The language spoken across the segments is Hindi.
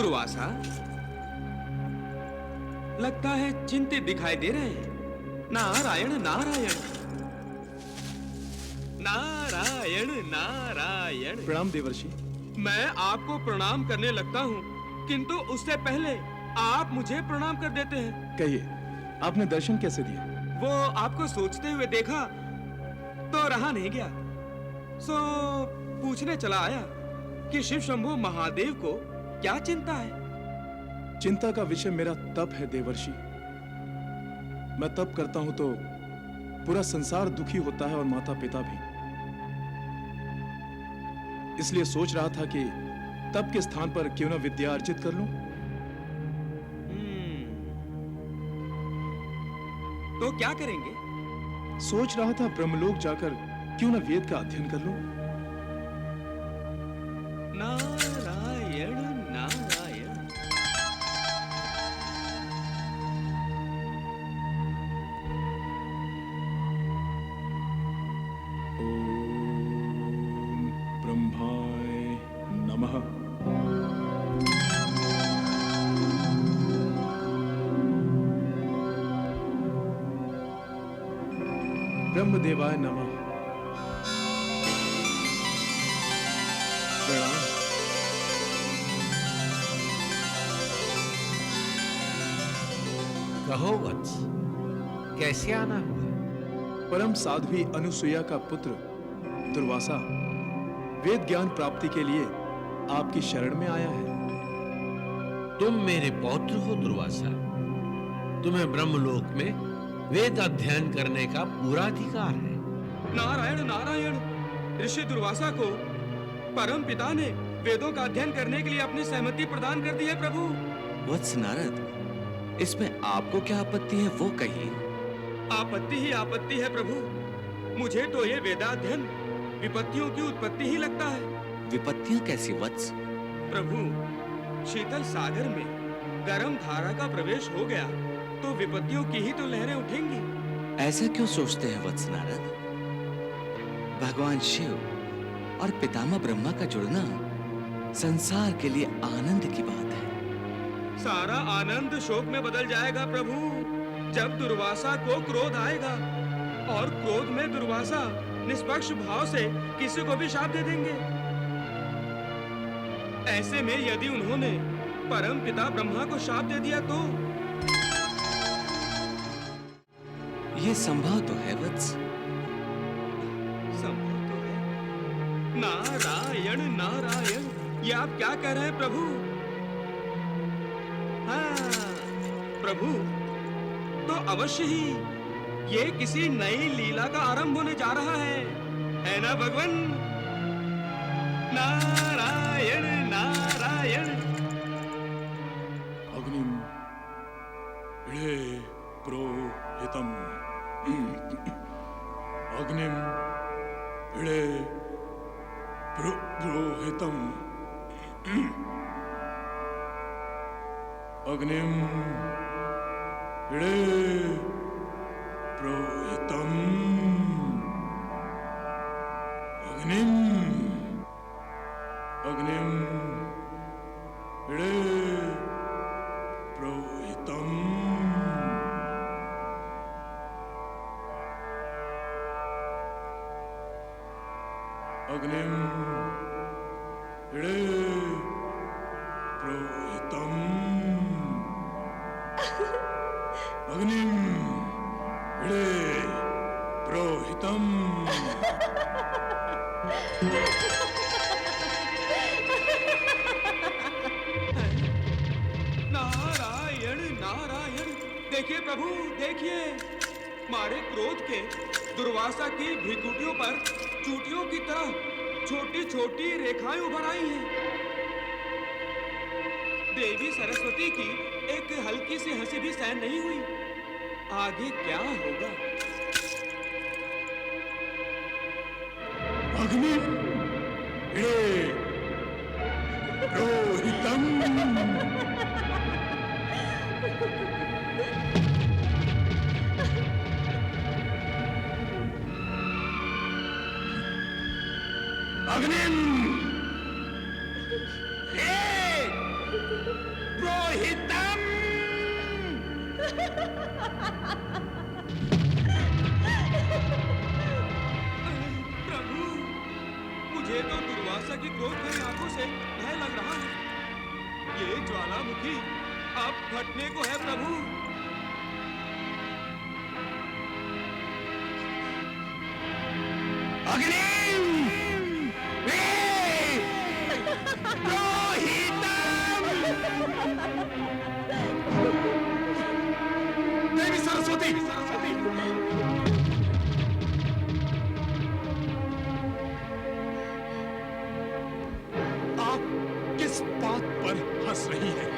दुर्वासा, लगता है चिंतित दिखाई दे रहे हैं। नारायण नारायण नारायण नारायण। प्रणाम देवर्षि। मैं आपको प्रणाम करने लगता हूँ, किंतु उससे पहले आप मुझे प्रणाम कर देते हैं। कहिए, आपने दर्शन कैसे दिए? वो आपको सोचते हुए देखा तो रहा नहीं गया, सो पूछने चला आया कि शिव शंभु महादेव को क्या चिंता है। चिंता का विषय मेरा तप है देवर्षि। मैं तप करता हूं तो पूरा संसार दुखी होता है और माता पिता भी। इसलिए सोच रहा था कि तप के स्थान पर क्यों ना विद्या अर्जित कर लूं। तो क्या करेंगे? सोच रहा था ब्रह्मलोक जाकर क्यों ना वेद का अध्ययन कर लूं। नारायण नारायण। ओम ब्रह्माय नमः। ब्रह्मदेवाय नमः। प्रणाम। कहो वत्स, कैसे आना हुआ? परम साध्वी अनुसुईया का पुत्र दुर्वासा वेद ज्ञान प्राप्ति के लिए आपकी शरण में आया है। तुम मेरे पौत्र हो दुर्वासा। तुम्हें ब्रह्मलोक में वेद अध्ययन करने का पूरा अधिकार है। नारायण नारायण। ऋषि दुर्वासा को परम पिता ने वेदों का अध्ययन करने के लिए अपनी सहमति प्रदान कर दी है प्रभु। वत्स नारद, इसमें आपको क्या आपत्ति है वो कहिए। आपत्ति ही आपत्ति है प्रभु। मुझे तो ये वेदाध्ययन विपत्तियों की उत्पत्ति ही लगता है। विपत्तियां कैसी वत्स? प्रभु, शीतल सागर में गर्म धारा का प्रवेश हो गया तो विपत्तियों की ही तो लहरें उठेंगी। ऐसा क्यों सोचते हैं वत्स नारद? भगवान शिव और पितामह ब्रह्मा का जुड़ना संसार के लिए आनंद की बात है। सारा आनंद शोक में बदल जाएगा प्रभु, जब दुर्वासा को क्रोध आएगा, और क्रोध में दुर्वासा निष्पक्ष भाव से किसी को भी शाप दे देंगे। ऐसे में यदि उन्होंने परम पिता ब्रह्मा को शाप दे दिया तो? ये संभव तो है वत्स। संभव तो है। नारायण नारायण। ये आप क्या कह रहे हैं प्रभु? हाँ प्रभु, तो अवश्य ही ये किसी नई लीला का आरंभ होने जा रहा है ना भगवान? नारायण नारायण। अग्निम इळे प्रोहितम। अग्निम इळे प्रोहितम। अग्निम इळे प्रोहितम। अग्निम अग्निम इळे प्रोहितम। अग्निम इळे प्रोहितम। अग्निम इळे प्रोहितम। नारायण नारायण। देखिए प्रभु, देखिए, मारे क्रोध के दुर्वासा की भृकुटियों पर चूटियों की तरह छोटी छोटी रेखाएं उभर आई हैं। देवी सरस्वती की एक हल्की सी हंसी भी सहन नहीं हुई। आगे क्या होगा? अग्नि इळे प्रोहितम। अग्निम प्रभु, मुझे तो दुर्वासा की क्रोध भरी आंखों से भय लग रहा है। ये ज्वालामुखी अब फटने को है प्रभु। देवी सरस्वती, आप किस बात पर हंस रही हैं?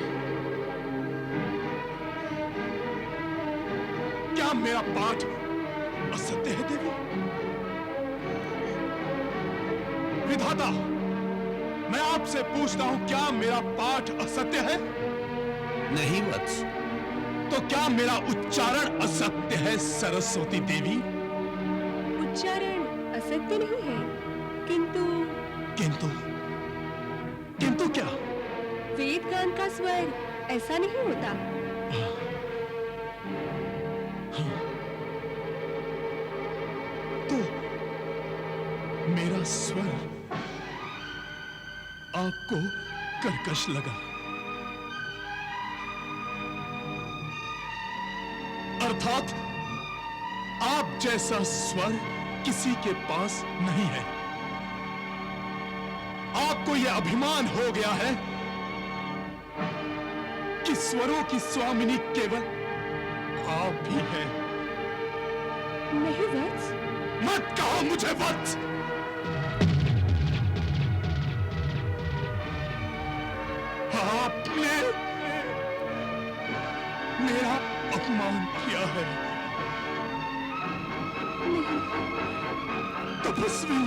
क्या मेरा पाठ असत्य है देवी? विधाता, मैं आपसे पूछता हूं, क्या मेरा पाठ असत्य है? नहीं वत्स, तो क्या मेरा उच्चारण असत्य है सरस्वती देवी? उच्चारण असत्य नहीं है, किंतु किंतु किंतु क्या? वेद गान का स्वर ऐसा नहीं होता। तो मेरा स्वर आपको कर्कश लगा, अर्थात आप जैसा स्वर किसी के पास नहीं है। आपको यह अभिमान हो गया है कि स्वरों की स्वामिनी केवल आप ही हैं। नहीं वत्स, मत कहो मुझे वत्स। आपने मेरा अपमान किया है। तपस्वी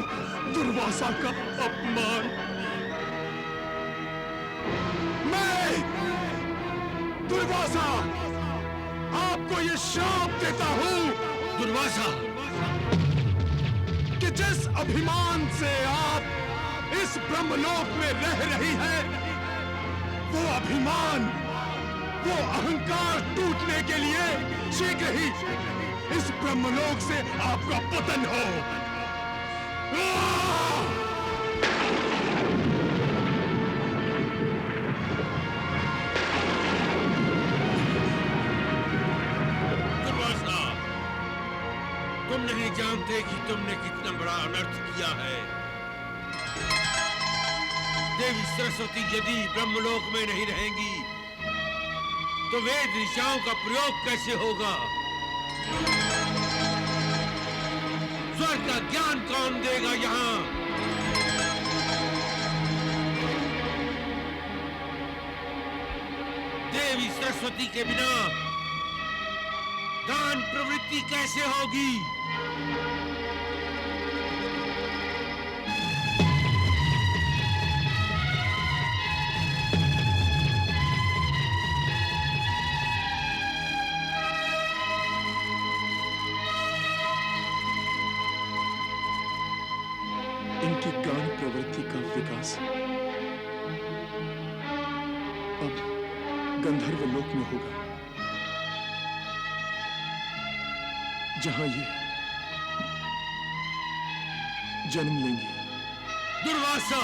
दुर्वासा का अपमान। मैं दुर्वासा आपको ये श्राप देता हूं, दुर्वासा, कि जिस अभिमान से आप इस ब्रह्मलोक में रह रही है, वो अभिमान, वो अहंकार टूटने के लिए शीघ्र ही इस ब्रह्मलोक से आपका पतन हो। दुर्वासा, तुम नहीं जानते कि तुमने कितना बड़ा अनर्थ किया है। देवी सरस्वती यदि ब्रह्मलोक में नहीं रहेंगी तो वेद ऋषियों का प्रयोग कैसे होगा? स्वर का ज्ञान कौन देगा यहाँ? देवी सरस्वती के बिना गान प्रवृत्ति कैसे होगी? इनकी गान प्रवृत्ति का विकास अब गंधर्व लोक में होगा, जहां ये जन्म लेंगी। दुर्वासा,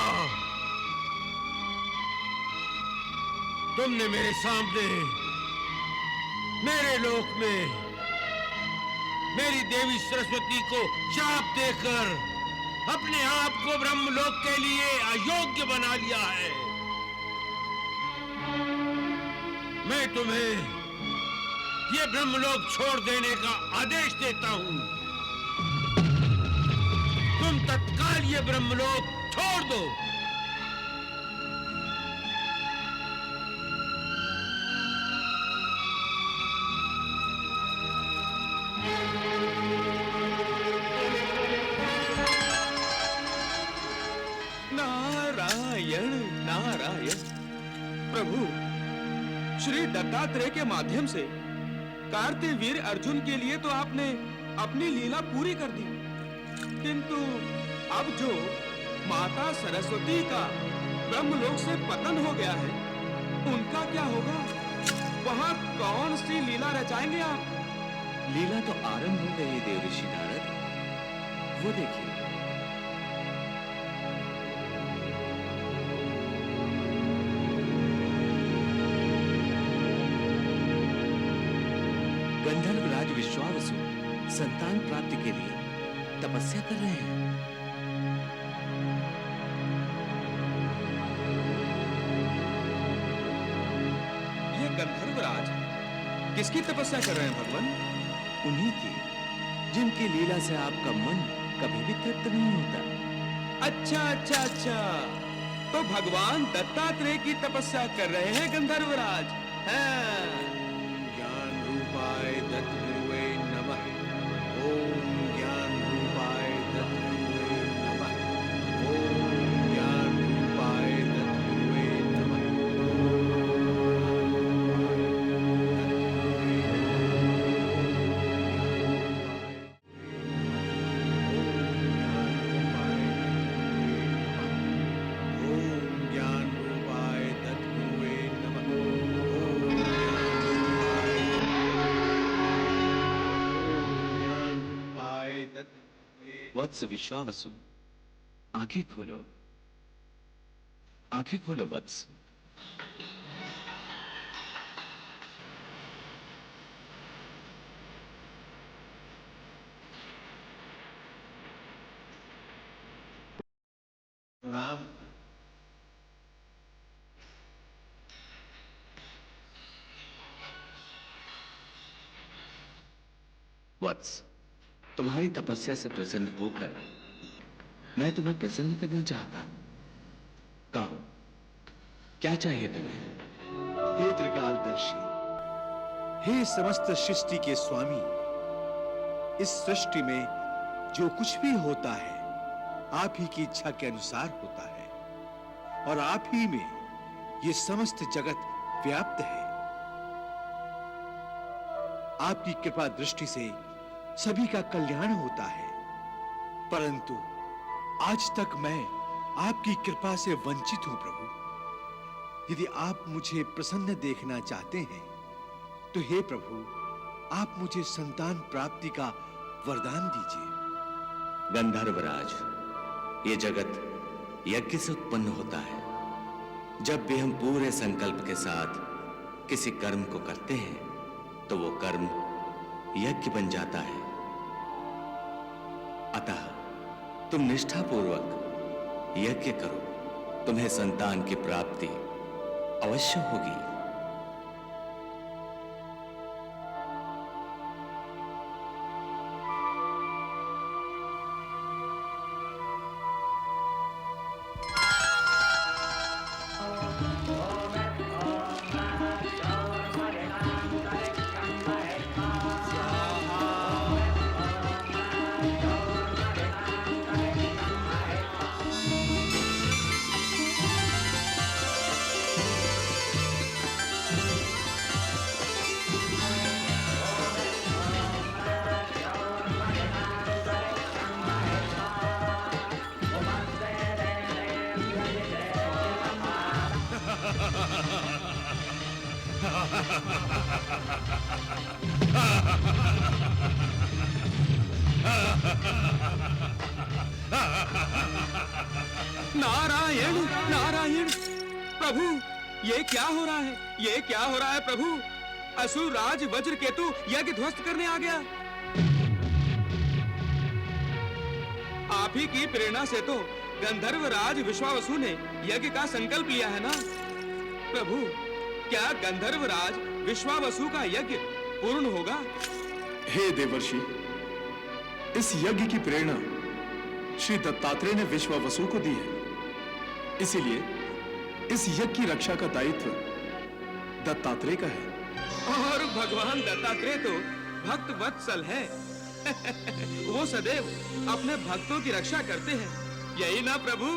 तुमने मेरे सामने, मेरे लोक में मेरी देवी सरस्वती को शाप देकर अपने आप को ब्रह्मलोक के लिए अयोग्य बना लिया है। मैं तुम्हें ये ब्रह्मलोक छोड़ देने का आदेश देता हूं। तुम तत्काल ये ब्रह्मलोक छोड़ दो। नारायण नारायण। प्रभु, श्री दत्तात्रेय के माध्यम से कार्तिवीर अर्जुन के लिए तो आपने अपनी लीला पूरी कर दी, किंतु अब जो माता सरस्वती का ब्रह्मलोक से पतन हो गया है, उनका क्या होगा? वहां कौन सी लीला क्या रचाएंगे आप? लीला तो आरंभ हो गई है देवऋषि नारद, वो देखिए। गंधर्वराज विश्वावसु संतान प्राप्ति के लिए तपस्या कर रहे हैं। ये गंधर्वराज किसकी तपस्या कर रहे हैं भगवान? उन्हीं की जिनकी लीला से आपका मन कभी भी तृप्त नहीं होता। अच्छा अच्छा अच्छा, तो भगवान दत्तात्रेय की तपस्या कर रहे हैं गंधर्वराज। हाँ। ज्ञान रूपाय दत्तगुरुवे नमः। ओम ज्ञान रूपाय दत्तगुरुवे नमः। ओम ज्ञान रूपाय दत्तगुरुवे नमः। ओम ज्ञान रूपाय दत्तगुरुवे नमः। ओम ज्ञान रूपाय दत्तगुरुवे। वत्स विश्वावसु, आंखें खोलो, आंखें खोलो वत्स। राम वत्स, तुम्हारी तपस्या से प्रसन्न होकर मैं तुम्हें प्रसन्न करना चाहता। कहो, क्या चाहिए तुम्हें? हे त्रिकालदर्शी, हे समस्त सृष्टि के स्वामी, इस सृष्टि में जो कुछ भी होता है आप ही की इच्छा के अनुसार होता है और आप ही में ये समस्त जगत व्याप्त है। आपकी कृपा दृष्टि से सभी का कल्याण होता है, परंतु आज तक मैं आपकी कृपा से वंचित हूं प्रभु। यदि आप मुझे प्रसन्न देखना चाहते हैं तो हे प्रभु, आप मुझे संतान प्राप्ति का वरदान दीजिए। गंधर्वराज, ये जगत यज्ञ से उत्पन्न होता है। जब भी हम पूरे संकल्प के साथ किसी कर्म को करते हैं तो वो कर्म यज्ञ बन जाता है। अतः तुम निष्ठापूर्वक यज्ञ करो, तुम्हें संतान की प्राप्ति अवश्य होगी। नारायण नारायण, प्रभु ये क्या हो रहा है? ये क्या हो रहा है प्रभु? असुरराज वज्रकेतु यज्ञ ध्वस्त करने आ गया। आप ही की प्रेरणा से तो गंधर्वराज विश्वावसु ने यज्ञ का संकल्प लिया है ना प्रभु? क्या गंधर्वराज विश्वावसु का यज्ञ पूर्ण होगा? हे देवर्षि, इस यज्ञ की प्रेरणा श्री दत्तात्रेय ने विश्वावसु को दी है, इसीलिए इस यज्ञ की रक्षा का दायित्व दत्तात्रेय का है। और भगवान दत्तात्रेय तो भक्त वत्सल है। वो सदैव अपने भक्तों की रक्षा करते हैं, यही ना प्रभु?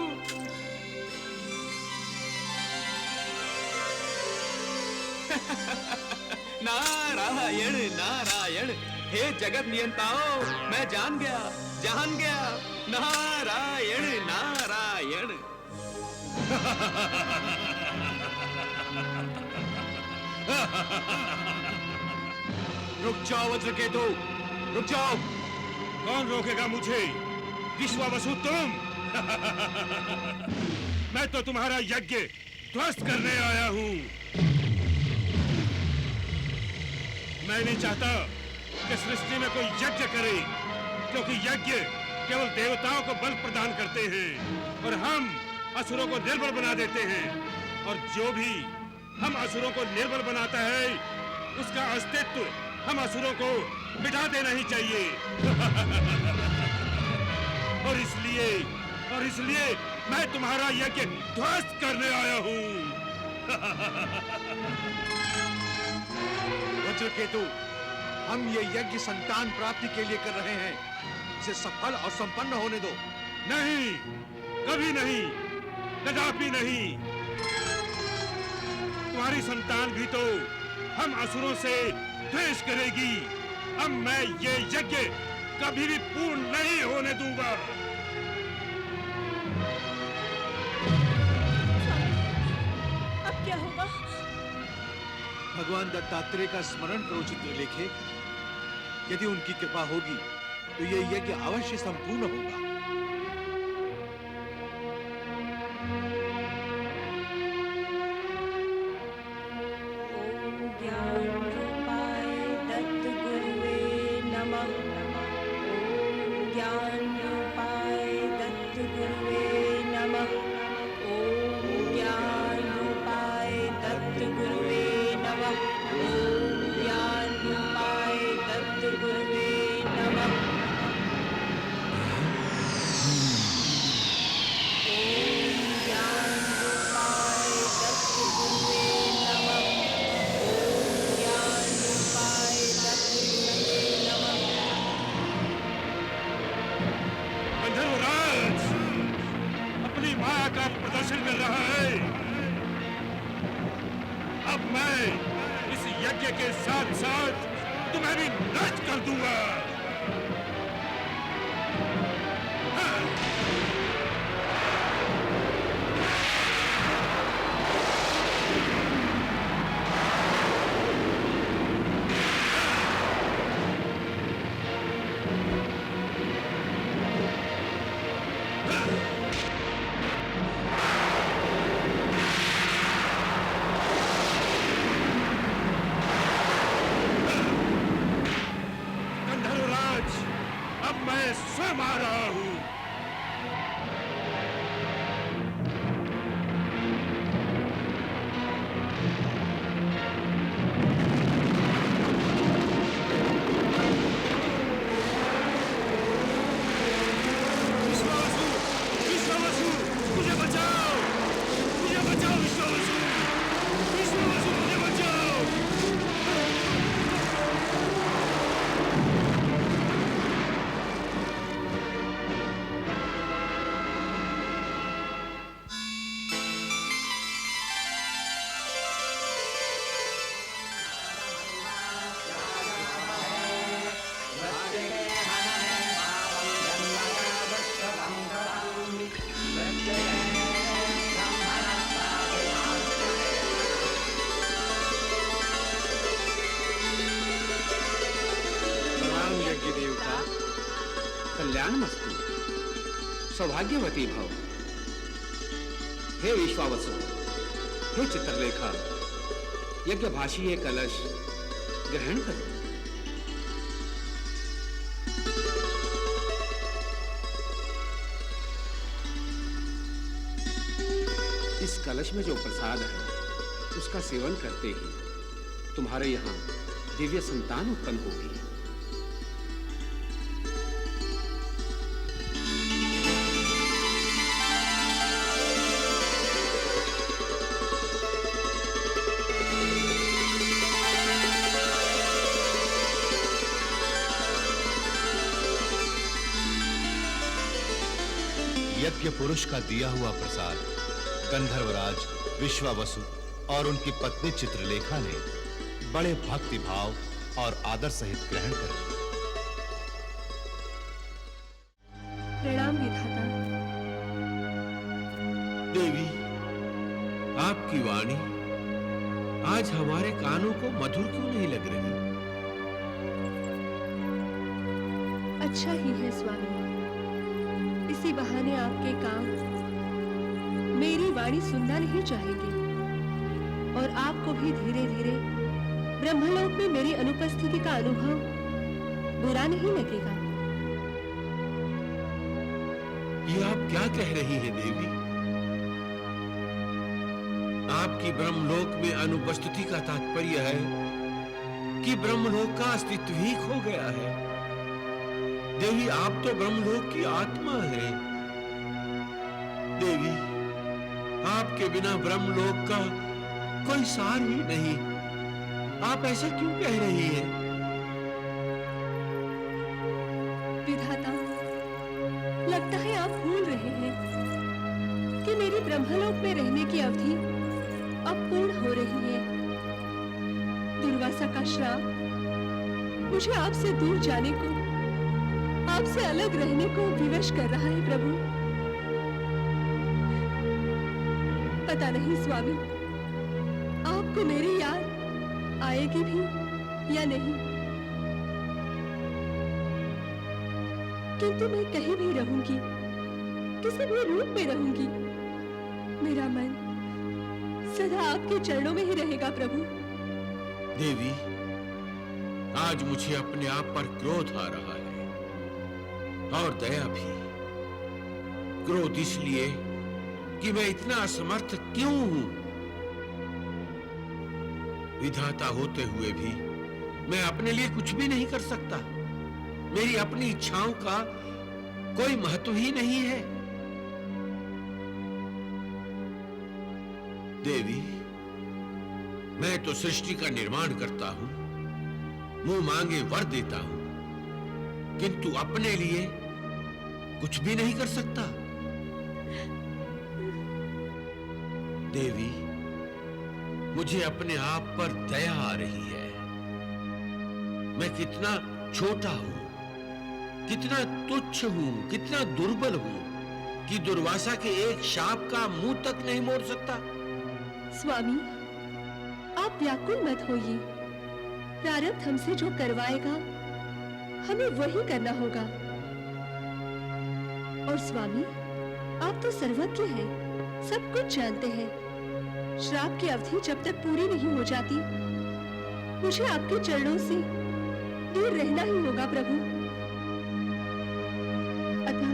नारायण नारायण, हे जगत नियंताओ, मैं जान गया जान गया। नारायण नारायण। रुक जाओ वज्रकेतु, रुक जाओ। कौन रोकेगा मुझे? विश्वावसु तुम? मैं तो तुम्हारा यज्ञ ध्वस्त करने आया हूं। मैं नहीं चाहता कि सृष्टि में कोई यज्ञ करे, क्योंकि यज्ञ केवल देवताओं को बल प्रदान करते हैं और हम असुरों को निर्बल बना देते हैं। और जो भी हम असुरों को निर्बल बनाता है, उसका अस्तित्व हम असुरों को मिटा देना ही चाहिए। और इसलिए मैं तुम्हारा यज्ञ ध्वस्त करने आया हूं। वज्रकेतु, हम ये यज्ञ संतान प्राप्ति के लिए कर रहे हैं। इसे सफल और संपन्न होने दो। नहीं, कभी नहीं, कदापि नहीं। तुम्हारी संतान भी तो हम असुरों से द्वेष करेगी। अब मैं ये यज्ञ कभी भी पूर्ण नहीं होने दूंगा। अब क्या होगा? भगवान दत्तात्रेय का स्मरण करो चित्रलेखे। यदि उनकी कृपा होगी तो ये यज्ञ अवश्य संपूर्ण होगा। ओम ज्ञान रूपाय दत्त गुरुवे नमः। ओम ज्ञान रूपाय दत्त गुरुवे नमः। ओम ज्ञान रूपाय दत्त गुरुवे नमः। ओम ज्ञान रूपाय दत्त गुरुवे नमः। गंधर्वराज अपनी माया का प्रदर्शन कर रहा है। अब मैं इस यज्ञ के साथ साथ तुम्हें भी नष्ट कर दूंगा। गंधर्वराज, अब मैं स्वयं आ रहा हूं। विश्वावसु, विश्वावसु, मुझे बचाओ, मुझे बचाओ विश्वावसु, विश्वावसु मुझे बचाओ। प्रणाम यज्ञ देवता, कल्याणमस्तु, सौभाग्यवती भव। हे विश्वावसु, हे चित्रलेखा, यज्ञभाषी ये कलश ग्रहण करो। इस कलश में जो प्रसाद है, उसका सेवन करते ही तुम्हारे यहाँ दिव्य संतान उत्पन्न होगी। यज्ञ पुरुष का दिया हुआ प्रसाद गंधर्वराज विश्वावसु और उनकी पत्नी चित्रलेखा ने बड़े भक्ति भाव और आदर सहित ग्रहण कर लिया। प्रणाम विधाता। देवी, आपकी वाणी आज हमारे कानों को मधुर क्यों नहीं लग रही? अच्छा ही है स्वामी, इसी बहाने आपके काम मेरी वाणी सुनना नहीं चाहेंगे और आपको भी धीरे धीरे ब्रह्मलोक में मेरी अनुपस्थिति का अनुभव बुरा नहीं लगेगा। ये आप क्या कह रही हैं देवी? आपकी ब्रह्मलोक में अनुपस्थिति का तात्पर्य है कि ब्रह्मलोक का अस्तित्व ही खो गया है। देवी, आप तो ब्रह्मलोक की आत्मा है। देवी, आपके बिना ब्रह्मलोक का कोई सार ही नहीं। आप ऐसा क्यों कह रही हैं? विधाता, लगता है आप भूल रहे हैं कि मेरी ब्रह्मलोक में रहने की अवधि अब पूर्ण हो रही है। दुर्वासा का श्राप मुझे आपसे दूर जाने को, आपसे अलग रहने को विवश कर रहा है प्रभु। पता नहीं स्वामी, आपको मेरी याद आएगी भी या नहीं, किंतु मैं कहीं भी रहूंगी, किसी भी रूप में रहूंगी, मेरा मन सदा आपके चरणों में ही रहेगा प्रभु। देवी, आज मुझे अपने आप पर क्रोध आ रहा है और दया भी। क्रोध इसलिए कि मैं इतना असमर्थ क्यों हूं। विधाता होते हुए भी मैं अपने लिए कुछ भी नहीं कर सकता। मेरी अपनी इच्छाओं का कोई महत्व ही नहीं है। देवी, मैं तो सृष्टि का निर्माण करता हूं, मुंह मांगे वर देता हूं, किंतु अपने लिए कुछ भी नहीं कर सकता। देवी, मुझे अपने आप पर दया आ रही है। मैं कितना छोटा हूं, कितना तुच्छ हूं, कितना दुर्बल हूं कि दुर्वासा के एक शाप का मुंह तक नहीं मोड़ सकता। स्वामी, आप व्याकुल मत होइए। प्रारब्ध हमसे जो करवाएगा हमें वही करना होगा। और स्वामी, आप तो सर्वज्ञ हैं, सब कुछ जानते हैं। श्राप की अवधि जब तक पूरी नहीं हो जाती, मुझे आपके चरणों से दूर रहना ही होगा प्रभु। अतः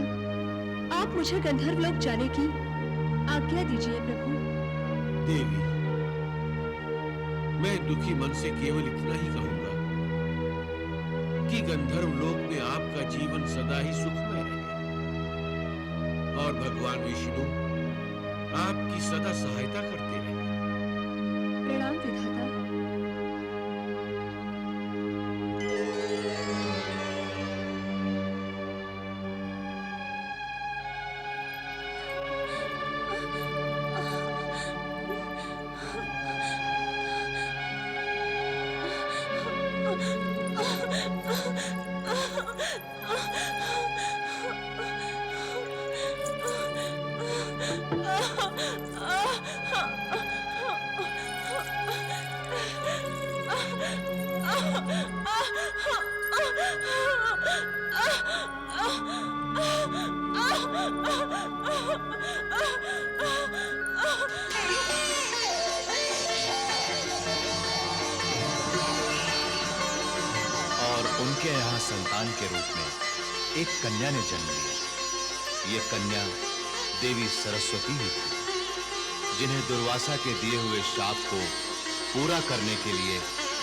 आप मुझे गंधर्वलोक जाने की आज्ञा दीजिए प्रभु। देवी, मैं दुखी मन से केवल इतना ही कहूंगा कि गंधर्वलोक में आपका जीवन सदा ही सुखमय रहे और भगवान विष्णु आपकी सदा सहायता करते रहे। प्रणाम विधाता। उनके यहाँ संतान के रूप में एक कन्या ने जन्म लिया। ये कन्या देवी सरस्वती ही थी, जिन्हें दुर्वासा के दिए हुए शाप को पूरा करने के लिए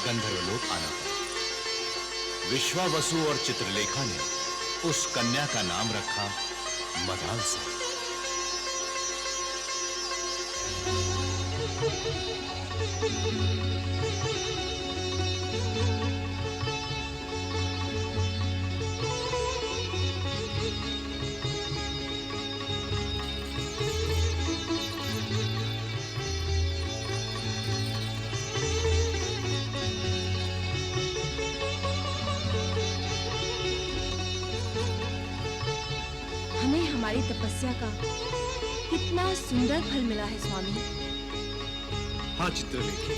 गंधर्वलोक आना पड़ा। विश्वावसु और चित्रलेखा ने उस कन्या का नाम रखा मदालसा। हमारी तपस्या का कितना सुंदर फल मिला है स्वामी। हाँ चित्रलेखी,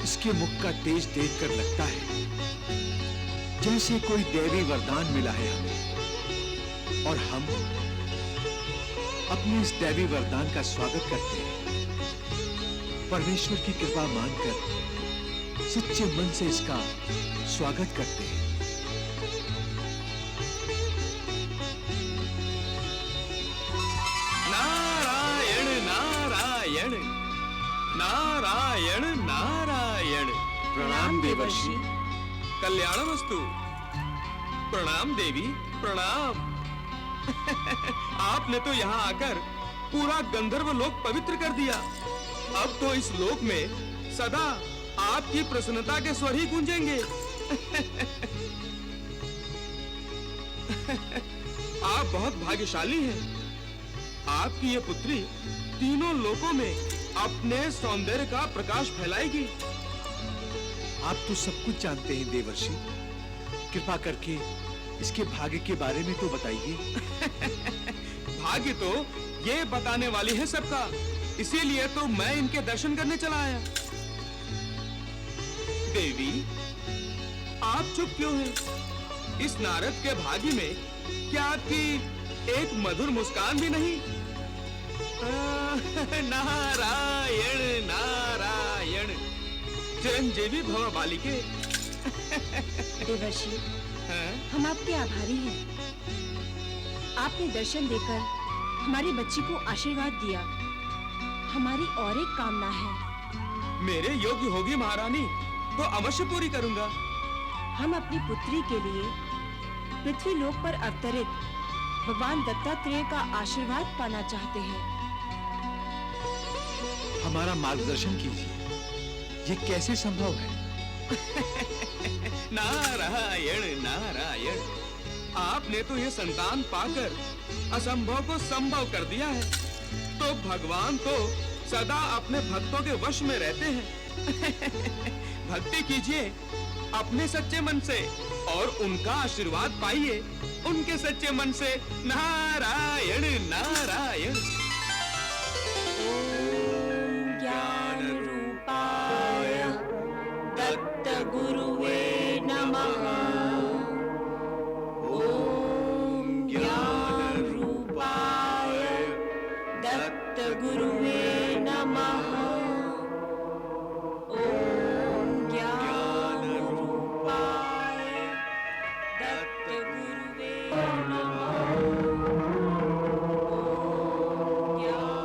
इसके मुख का तेज देखकर लगता है जैसे कोई दैवी वरदान मिला है हमें, और हम अपने इस दैवी वरदान का स्वागत करते हैं। परमेश्वर की कृपा मानकर सच्चे मन से इसका स्वागत करते हैं। नारायण नारायण नारायण नारायण। प्रणाम देवर्षि। कल्याणमस्तु। प्रणाम देवी, प्रणाम। आपने तो यहाँ आकर पूरा गंधर्व लोक पवित्र कर दिया। अब तो इस लोक में सदा आपकी प्रसन्नता के स्वर ही गूंजेंगे। आप बहुत भाग्यशाली हैं। आपकी ये पुत्री तीनों लोकों में अपने सौंदर्य का प्रकाश फैलाएगी। आप तो सब कुछ जानते हैं देवर्षि, कृपा करके इसके भाग्य के बारे में तो बताइए। भाग्य तो ये बताने वाली है सबका, इसीलिए तो मैं इनके दर्शन करने चला आया। देवी, आप चुप क्यों हैं? इस नारद के भाग्य में क्या आपकी एक मधुर मुस्कान भी नहीं? नारायण नारायण। चिरंजीवी भव बालिके। देवर्षि, हम आपके आभारी हैं। आपने दर्शन देकर हमारी बच्ची को आशीर्वाद दिया। हमारी और एक कामना है। मेरे योग्य होगी महारानी तो अवश्य पूरी करूंगा। हम अपनी पुत्री के लिए पृथ्वी लोक पर अवतरित भगवान दत्तात्रेय का आशीर्वाद पाना चाहते हैं। हमारा मार्गदर्शन कीजिए, ये कैसे संभव है? नारायण नारायण। आपने तो ये संतान पाकर असंभव को संभव कर दिया है। तो भगवान तो सदा अपने भक्तों के वश में रहते हैं। भक्ति कीजिए अपने सच्चे मन से और उनका आशीर्वाद पाइए उनके सच्चे मन से। नारायण नारायण। ज्ञान रूपाय दत्त गुरुवे नमः। ओम ज्ञान रूपाय दत्त गुरुवे नमः। ओम ज्ञान रूपाय दत्त गुरुवे नमः। ओम ज्ञान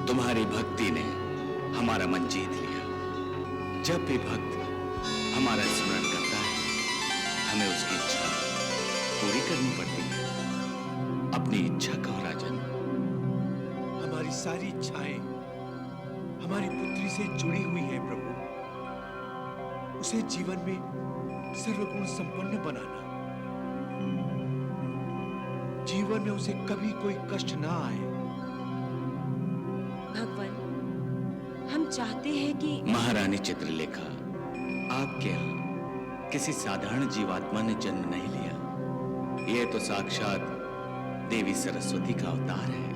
तुम्हारी भक्ति ने हमारा मन जीत लिया। जब भी भक्त हमारा स्मरण करता है, हमें उसकी इच्छा पूरी करनी पड़ती है। अपनी इच्छा कहो राजन। हमारी सारी इच्छाएं हमारी पुत्री से जुड़ी हुई हैं प्रभु। उसे जीवन में सर्वगुण संपन्न बनाना, जीवन में उसे कभी कोई कष्ट ना आए, चाहते हैं कि महारानी चित्रलेखा, आपके यहाँ किसी साधारण जीवात्मा ने जन्म नहीं लिया। ये तो साक्षात देवी सरस्वती का अवतार है।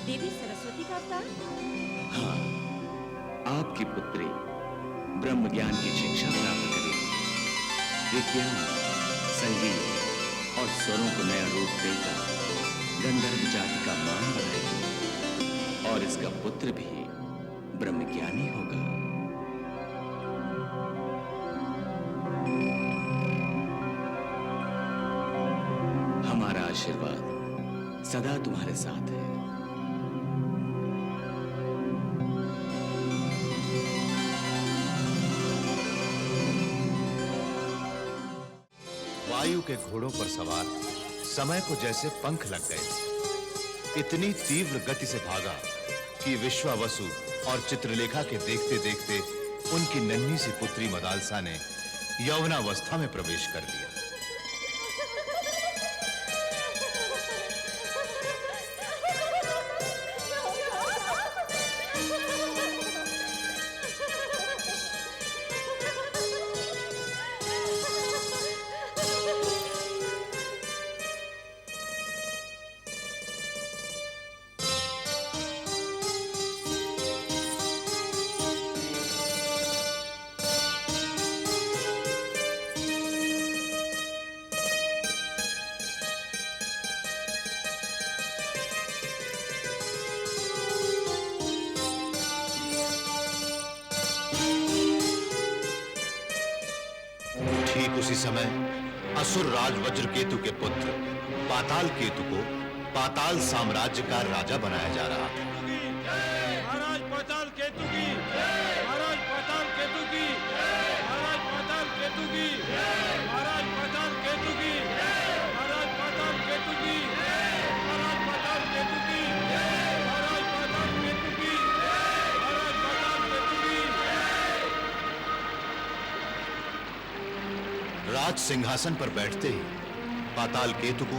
देवी सरस्वती का अवतार? हाँ, आपकी पुत्री ब्रह्म ज्ञान की शिक्षा प्राप्त करेगी, विज्ञान, संगीत और स्वरों को नया रूप देकर गंधर्व जाति का मान बढ़ाएगी और इसका पुत्र भी ब्रह्मज्ञानी होगा। हमारा आशीर्वाद सदा तुम्हारे साथ है। वायु के घोड़ों पर सवार समय को जैसे पंख लग गए। इतनी तीव्र गति से भागा कि विश्वावसु और चित्रलेखा के देखते देखते उनकी नन्ही सी पुत्री मदालसा ने यौवनावस्था में प्रवेश कर लिया। ठीक उसी समय असुर राज वज्रकेतु के पुत्र पाताल केतु को पाताल साम्राज्य का राजा बनाया जा रहा था। महाराज पाताल केतु की, महाराज पाताल केतु की, महाराज पाताल केतु की, महाराज पाताल केतु की, महाराज पाताल केतु की, महाराज पाताल केतु की, महाराज पाताल केतु की, महाराज पाताल केतु की। राज सिंहासन पर बैठते ही पाताल केतु को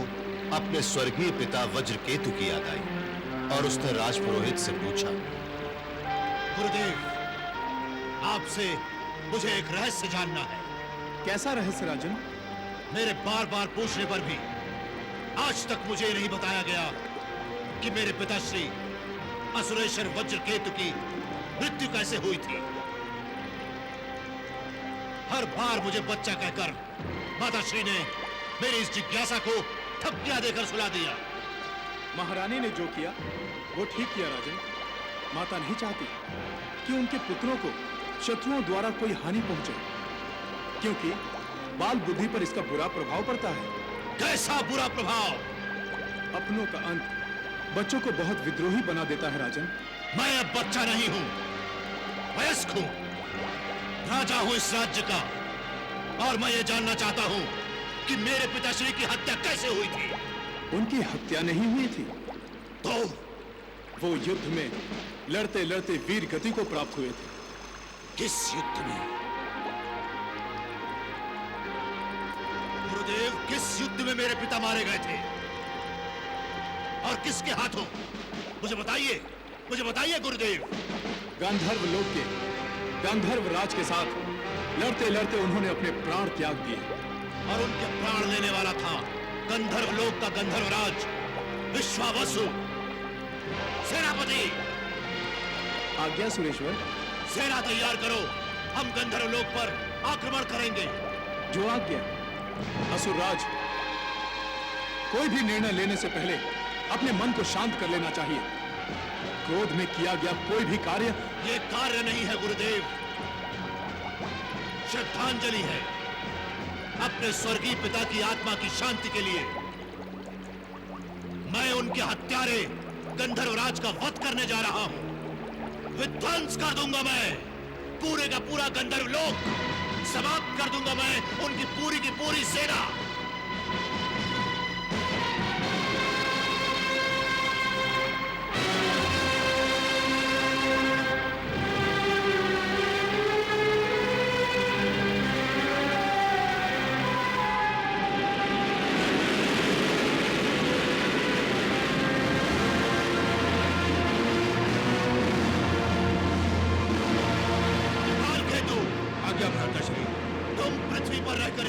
अपने स्वर्गीय पिता वज्र केतु की याद आई और उसने राजपुरोहित से पूछा, गुरुदेव, आपसे मुझे एक रहस्य जानना है। कैसा रहस्य राजन? मेरे बार बार पूछने पर भी आज तक मुझे नहीं बताया गया कि मेरे पिताश्री असुरेश्वर वज्र केतु की मृत्यु कैसे हुई थी। हर बार मुझे बच्चा कहकर माताश्री ने मेरी इस जिज्ञासा को थपकियां देकर सुला दिया। महारानी ने जो किया वो ठीक किया राजन। माता नहीं चाहती कि उनके पुत्रों को शत्रुओं द्वारा कोई हानि पहुंचे, क्योंकि बाल बुद्धि पर इसका बुरा प्रभाव पड़ता है। कैसा बुरा प्रभाव? अपनों का अंत बच्चों को बहुत विद्रोही बना देता है राजन। मैं अब बच्चा नहीं हूं, वयस्क हूं, राजा हूं इस राज्य का, और मैं ये जानना चाहता हूं कि मेरे पिताश्री की हत्या कैसे हुई थी। उनकी हत्या नहीं हुई थी तो वो युद्ध में लड़ते लड़ते वीर गति को प्राप्त हुए थे। किस युद्ध में? गुरुदेव, किस युद्ध में मेरे पिता मारे गए थे और किसके हाथों? मुझे बताइए गुरुदेव। गांधर्व लोक के गांधर्व राज के साथ लड़ते लड़ते उन्होंने अपने प्राण त्याग दिए और उनके प्राण लेने वाला था गंधर्व लोक का गंधर्वराज विश्वावसु। सेनापति, आज्ञा सुरेश्वर। सेना तैयार करो, हम गंधर्व लोक पर आक्रमण करेंगे। जो आज्ञा। असुरराज, कोई भी निर्णय लेने से पहले अपने मन को शांत कर लेना चाहिए। क्रोध में किया गया कोई भी कार्य ये कार्य नहीं है गुरुदेव, श्रद्धांजलि है अपने स्वर्गीय पिता की आत्मा की शांति के लिए। मैं उनके हत्यारे गंधर्वराज का वध करने जा रहा हूं। विध्वंस कर दूंगा मैं पूरे का पूरा गंधर्व लोक, समाप्त कर दूंगा मैं उनकी पूरी की पूरी सेना।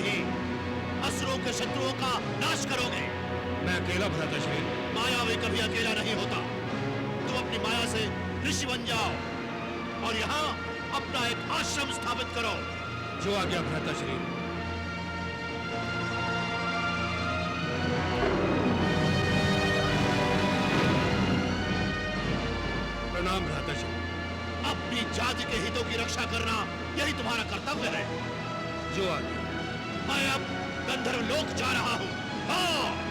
ही असुरों के शत्रुओं का नाश करोगे। मैं अकेला भ्राताश्री। माया में कभी अकेला नहीं होता। तुम अपनी माया से ऋषि बन जाओ और यहाँ अपना एक आश्रम स्थापित करो। जो आ गया भ्राताश्री। प्रणाम भ्राताश्री। अपनी जाति के हितों की रक्षा करना यही तुम्हारा कर्तव्य है। जो आ गया। मैं अब गंधर्व लोक जा रहा हूँ। हाँ।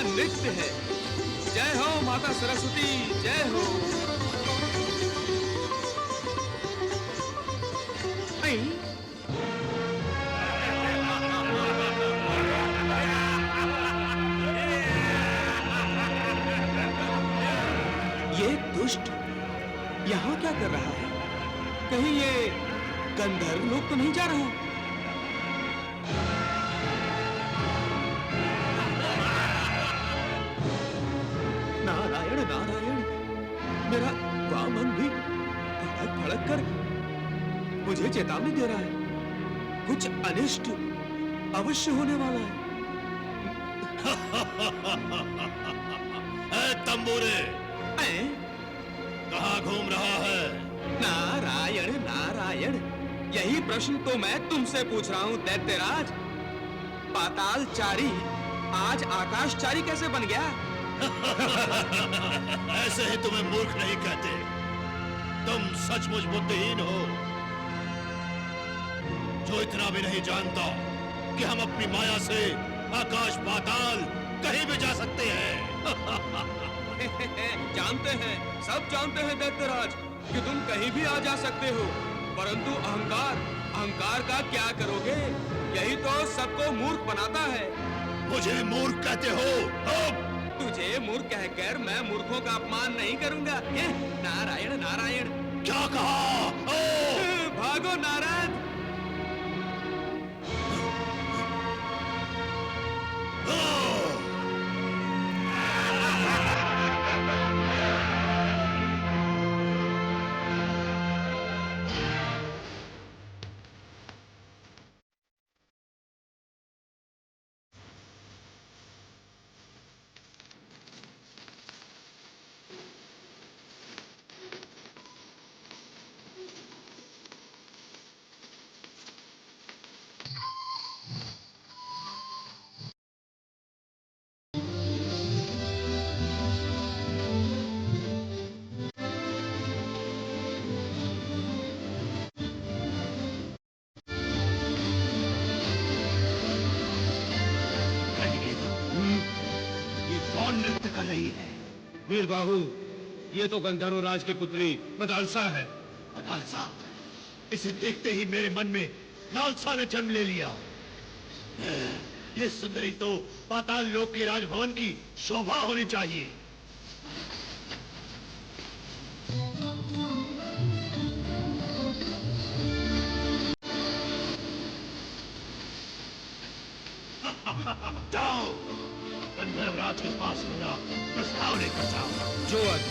नृत्य है। जय हो माता सरस्वती, जय हो। ये दुष्ट यहाँ क्या कर रहा है? कहीं ये गंधर्व लोग तो नहीं जा रहा? नारायण नारायण, मेरा वामन भी भड़क भड़क कर मुझे चेतावनी दे रहा है। कुछ अनिष्ट अवश्य होने वाला है। तंबूरे, कहाँ घूम रहा है? नारायण नारायण, यही प्रश्न तो मैं तुमसे पूछ रहा हूँ दैत्यराज। पातालचारी आज आकाशचारी कैसे बन गया? ऐसे ही तुम्हें मूर्ख नहीं कहते। तुम सचमुच बुद्धिहीन हो, जो इतना भी नहीं जानता कि हम अपनी माया से आकाश पाताल कहीं भी जा सकते हैं। जानते हैं, सब जानते हैं दैत्यराज कि तुम कहीं भी आ जा सकते हो, परंतु अहंकार का क्या करोगे? यही तो सबको मूर्ख बनाता है। मुझे मूर्ख कहते हो? तुझे मूर्ख कहकर मैं मूर्खों का अपमान नहीं करूंगा। नारायण नारायण, क्या कहा? भागो नारद। वीर बाहु, ये तो गंधर्व राज की पुत्री मदालसा है। मदालसा? इसे देखते ही मेरे मन में लालसा ने जन्म ले लिया। ये सुंदरी तो पाताल लोक के राजभवन की शोभा होनी चाहिए। जाओ, गंधर्व राज के पास मेरा प्रस्ताव लेकर जाओ। जो आज